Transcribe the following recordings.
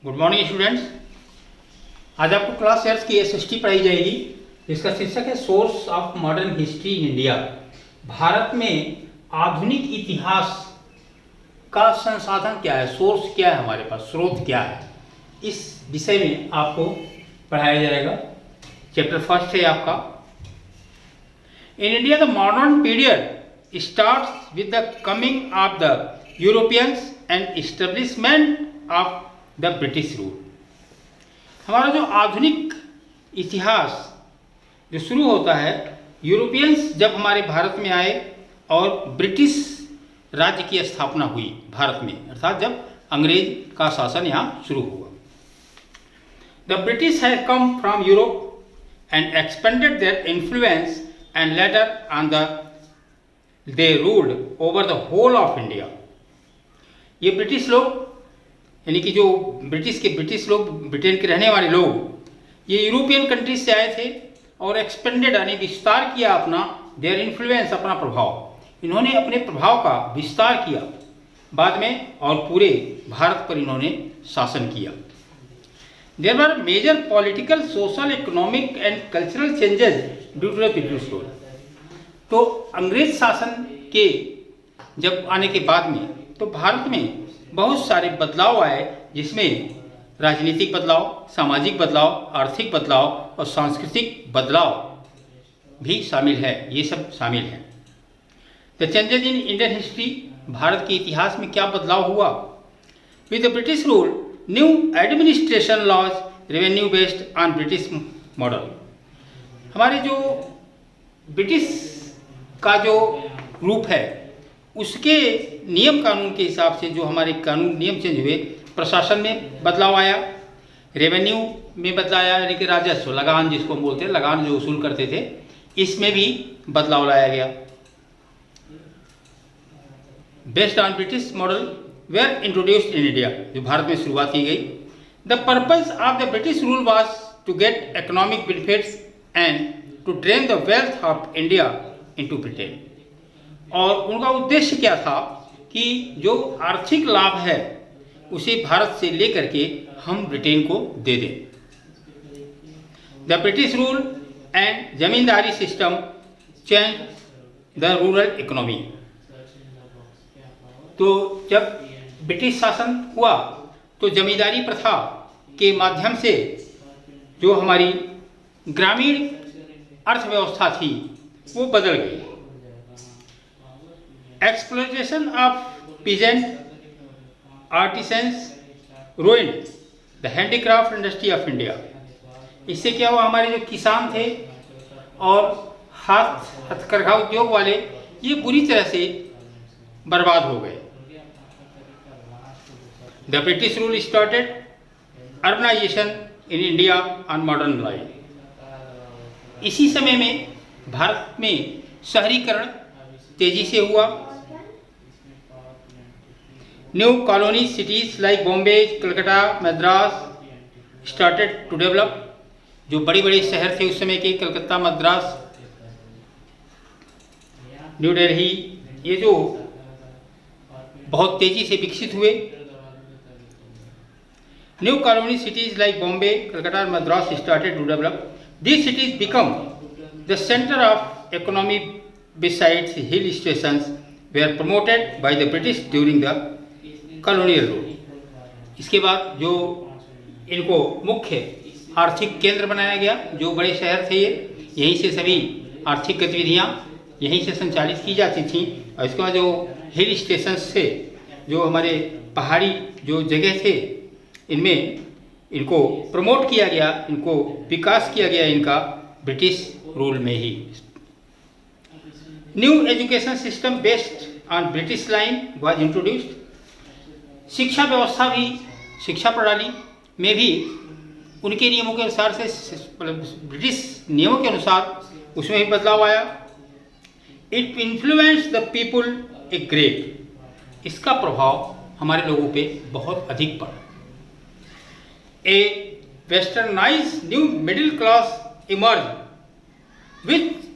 Good morning students. आज आपको class 6 की एसएसटी पढ़ाई जाएगी, जिसका शीर्षक है source of modern history in India. Bharat में आधुनिक इतिहास का संसाधन क्या है, सोर्स क्या है, हमारे पास स्रोत क्या है, इस विषय में आपको पढ़ाया जाएगा। चैप्टर फर्स्ट है आपका। In India the modern period starts with the coming of the Europeans and establishment of the British rule. हमारा जो आधुनिक इतिहास जो शुरू होता है, यूरोपियंस जब हमारे भारत में आए और ब्रिटिश राज्य की स्थापना हुई भारत में, अर्थात जब अंग्रेज का शासन यहाँ शुरू हुआ। The British have come from Europe and expanded their influence and later on the they ruled over the whole of India. ये ब्रिटिश लोग, यानी कि जो ब्रिटिश लोग, ब्रिटेन के रहने वाले लोग, ये यूरोपियन कंट्रीज से आए थे और एक्सपेंडेड यानी विस्तार किया अपना देयर इन्फ्लुएंस, अपना प्रभाव। इन्होंने अपने प्रभाव का विस्तार किया बाद में और पूरे भारत पर इन्होंने शासन किया। There were major political, social, economic and cultural changes due to the British rule. तो अंग्रेज शासन के जब आने के बाद में तो भारत में बहुत सारे बदलाव आए, जिसमें राजनीतिक बदलाव, सामाजिक बदलाव, आर्थिक बदलाव और सांस्कृतिक बदलाव भी शामिल है। ये सब शामिल है। The changes in Indian history, Bharat के इतिहास में क्या बदलाव हुआ। With the British rule new administration laws revenue based on British model. हमारे जो ब्रिटिश का जो रूप है, उसके नियम कानून के हिसाब से जो हमारे कानून नियम चेंज हुए, प्रशासन में बदलाव आया, रेवेन्यू में बदलाव आया, यानी कि राजस्व, लगान जिसको हम बोलते हैं, लगान जो वसूल करते थे, इसमें भी बदलाव लाया गया। Based on British model were introduced in India, जो भारत में शुरुआत की गई। The purpose of the British rule was to get economic benefits and to drain the wealth of India into Britain. और उनका उद्देश्य क्या था कि जो आर्थिक लाभ है उसे भारत से लेकर के हम ब्रिटेन को दे दें। The British rule and zamindari system change the rural economy. तो जब ब्रिटिश शासन हुआ तो जमींदारी प्रथा के माध्यम से जो हमारी ग्रामीण अर्थव्यवस्था थी वो बदल गई। Exploitation of peasant artisans ruined the handicraft industry of India. इससे क्या हुआ, हमारे जो किसान थे और हथकरघा उद्योग वाले, ये बुरी तरह से बर्बाद हो गए। The British rule started urbanization in India on modern line. इसी समय में भारत में शहरीकरण तेजी से हुआ। New colony cities like Bombay, Calcutta, Madras started to develop. जो बड़े बड़े शहर थे उस समय के, कलकत्ता, मद्रास, न्यू दिल्ली, ये जो बहुत तेजी से विकसित हुए। New colony cities like Bombay, Calcutta, Madras started to develop. These cities become the center of economy besides hill stations were promoted by the British during the colonial rule. इसके बाद जो इनको मुख्य आर्थिक केंद्र बनाया गया, जो बड़े शहर थे ये, यहीं से सभी आर्थिक गतिविधियाँ यहीं से संचालित की जाती थीं। और इसके बाद जो हिल स्टेशंस थे, जो हमारे पहाड़ी जो जगह थे, इनमें इनको प्रमोट किया गया, इनको विकास किया गया इनका ब्रिटिश रूल में ही। New education system based on British line was introduced. शिक्षा व्यवस्था भी, शिक्षा प्रणाली में भी उनके नियमों के अनुसार से, ब्रिटिश नियमों के अनुसार उसमें भी बदलाव आया। It influence the people a great. इसका प्रभाव हमारे लोगों पे बहुत अधिक पड़ा। A westernized new middle class emerged which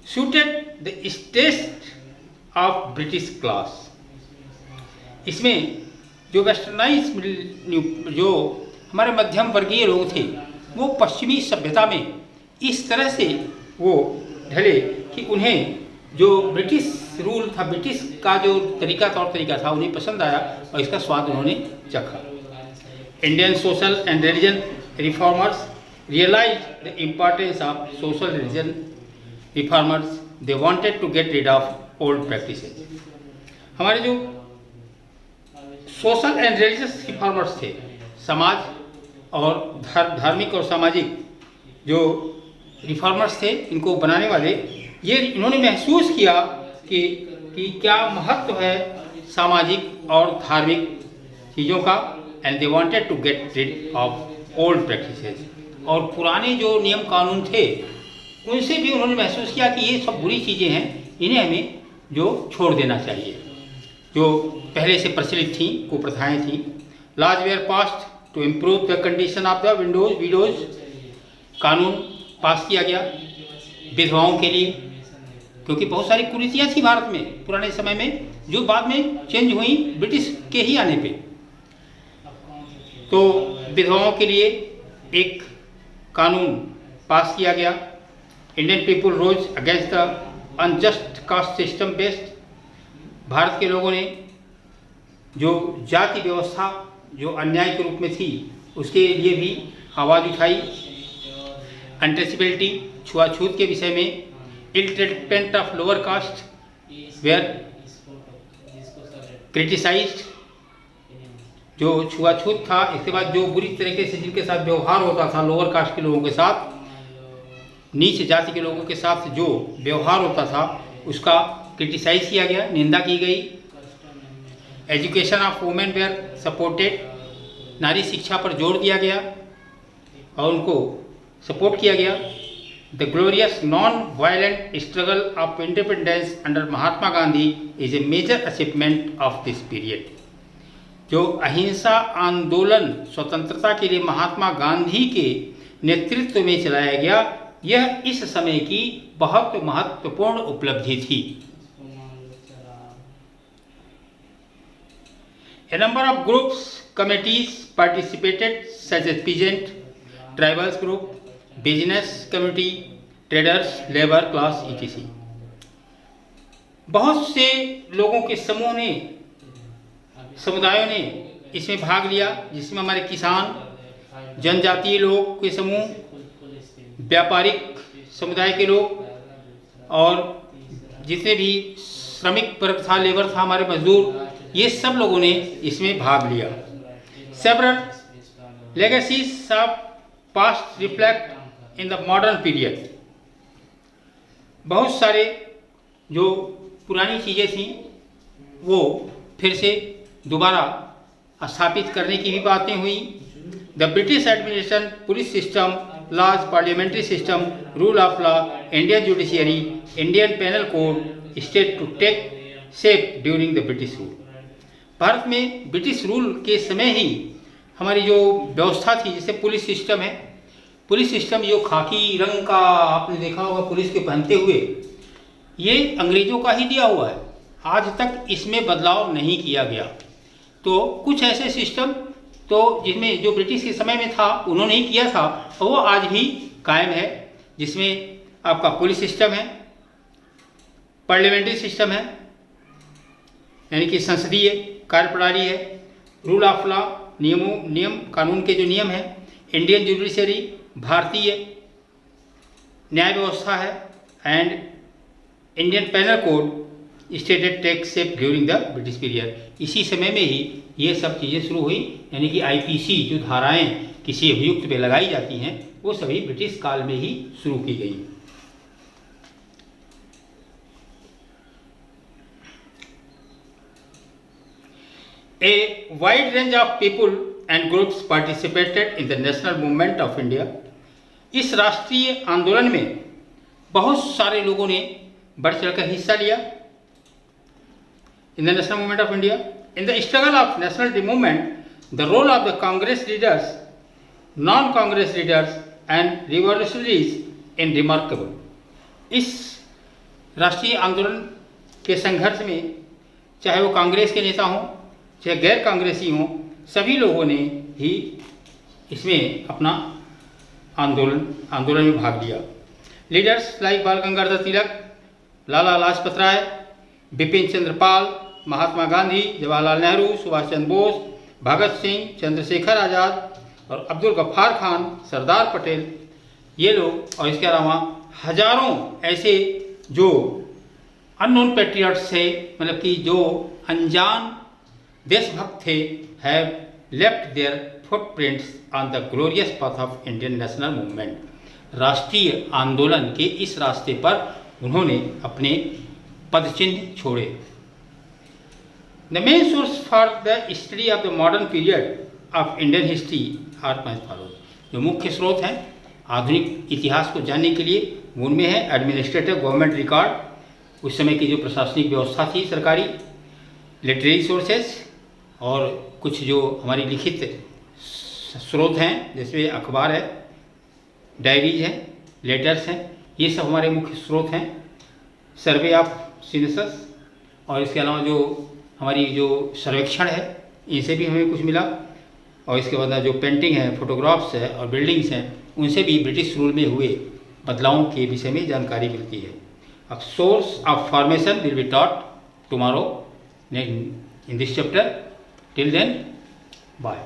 suited the taste of British class। इसमें जो वेस्टर्नाइज जो हमारे मध्यम वर्गीय लोग थे वो पश्चिमी सभ्यता में इस तरह से वो ढले कि उन्हें जो ब्रिटिश रूल था, ब्रिटिश का जो तौर तरीका था उन्हें पसंद आया और इसका स्वाद उन्होंने चखा। Indian social and religion reformers realize the importance of social religion reformers, they wanted to get rid of old practices. हमारे जो सोशल एंड रिलीजियस रिफॉर्मर्स थे, समाज और धार्मिक और सामाजिक जो रिफॉर्मर्स थे, इनको बनाने वाले, ये इन्होंने महसूस किया कि क्या महत्व है सामाजिक और धार्मिक चीज़ों का, and they wanted to get rid of old practices. और पुराने जो नियम कानून थे उनसे भी उन्होंने महसूस किया कि ये सब बुरी चीज़ें हैं, इन्हें हमें जो छोड़ देना चाहिए। जो पहले से प्रचलित थी कुप्रथाएँ थीं। Laws were passed to improve the condition of the widows, कानून पास किया गया विधवाओं के लिए, क्योंकि बहुत सारी कुरीतियाँ थी भारत में पुराने समय में जो बाद में चेंज हुई ब्रिटिश के ही आने पे। तो विधवाओं के लिए एक कानून पास किया गया। Indian people rose against the unjust caste system based, Bharat के लोगों ने जो जाति व्यवस्था जो अन्याय के रूप में थी उसके लिए भी आवाज़ उठाई। अनट्रेसेबिलिटी, छुआछूत के विषय में, ill treatment of lower caste were criticized, जो छुआछूत था, इसके बाद जो बुरी तरीके से जिनके साथ व्यवहार होता था लोअर कास्ट के लोगों के साथ, नीच जाति के लोगों के साथ जो व्यवहार होता था उसका क्रिटिसाइज किया गया, निंदा की गई। Education of women were supported, नारी शिक्षा पर जोर दिया गया और उनको सपोर्ट किया गया। The glorious non violent struggle of independence under Mahatma Gandhi is a major achievement of this period, जो अहिंसा आंदोलन स्वतंत्रता के लिए महात्मा गांधी के नेतृत्व में चलाया गया, यह इस समय की बहुत महत्वपूर्ण उपलब्धि थी। A number of groups, committees participated such as peasant, tribals group, business community, traders, labor class etc. बहुत से लोगों के समूह ने, समुदायों ने इसमें भाग लिया, जिसमें हमारे किसान, जनजातीय लोग के समूह, व्यापारिक समुदाय के लोग और जितने भी श्रमिक वर्ग था, लेबर था, हमारे मजदूर, ये सब लोगों ने इसमें भाग लिया। Several legacies of past reflect in the modern period, बहुत सारे जो पुरानी चीज़ें थीं वो फिर से दोबारा स्थापित करने की भी बातें हुई। The British administration, police system, laws, parliamentary system, rule of law, Indian judiciary, Indian penal code state to take shape during the British rule. Bharat में ब्रिटिश रूल के समय ही हमारी जो व्यवस्था थी, जैसे पुलिस सिस्टम है, पुलिस सिस्टम जो खाकी रंग का आपने देखा होगा पुलिस के पहनते हुए, ये अंग्रेजों का ही दिया हुआ है, आज तक इसमें बदलाव नहीं किया गया। तो कुछ ऐसे सिस्टम तो जिसमें जो ब्रिटिश के समय में था उन्होंने ही किया था और वो आज भी कायम है, जिसमें आपका पुलिस सिस्टम है, पार्लियामेंट्री सिस्टम है यानी कि संसदीय कार्यप्रणाली है, रूल ऑफ लॉ, नियम कानून के जो नियम हैं, इंडियन जुडिशरी, भारतीय न्याय व्यवस्था है, and Indian penal code stated take shape during the British period. इसी समय में ही ये सब चीज़ें शुरू हुई, यानी कि आईपीसी जो धाराएं किसी अभियुक्त पे लगाई जाती हैं वो सभी ब्रिटिश काल में ही शुरू की गई। A wide range of people and groups participated in the national movement of India. इस राष्ट्रीय आंदोलन में बहुत सारे लोगों ने बढ़ चढ़कर हिस्सा लिया। In the national movement of India, in the struggle of national movement, the role of the Congress leaders, non-Congress leaders, and revolutionaries in remarkable. इस राष्ट्रीय आंदोलन के संघर्ष में चाहे वो कांग्रेस के नेता हों, चाहे गैर कांग्रेसी हों, सभी लोगों ने ही इसमें अपना आंदोलन में भाग लिया। लीडर्स लाइक बाल गंगाधर तिलक, लाला लाजपत राय, बिपिन चंद्र पाल, महात्मा गांधी, जवाहरलाल नेहरू, सुभाष चंद्र बोस, भगत सिंह, चंद्रशेखर आज़ाद और अब्दुल गफ्फार खान, सरदार पटेल, ये लोग और इसके अलावा हजारों ऐसे जो अननोन पैट्रियट्स थे, मतलब कि जो अनजान देशभक्त थे, have left their footprints on the glorious path of Indian national movement. राष्ट्रीय आंदोलन के इस रास्ते पर उन्होंने अपने पदचिन्ह छोड़े। The main source for the study of the modern period of Indian history are as follows. जो मुख्य स्रोत हैं आधुनिक इतिहास को जानने के लिए, उनमें है एडमिनिस्ट्रेटिव गवर्नमेंट रिकॉर्ड, उस समय की जो प्रशासनिक व्यवस्था थी सरकारी, लिटरेरी सोर्सेस और कुछ जो हमारी लिखित स्रोत हैं, जैसे अखबार है, डायरीज हैं, लेटर्स हैं, ये सब हमारे मुख्य स्रोत हैं। सर्वे ऑफ सिनेसस और इसके अलावा जो हमारी जो सर्वेक्षण है, इनसे भी हमें कुछ मिला। और इसके बाद जो पेंटिंग है, फोटोग्राफ्स है और बिल्डिंग्स हैं, उनसे भी ब्रिटिश रूल में हुए बदलावों के विषय में जानकारी मिलती है। अब source of formation will be taught tomorrow in this chapter. Till then, bye.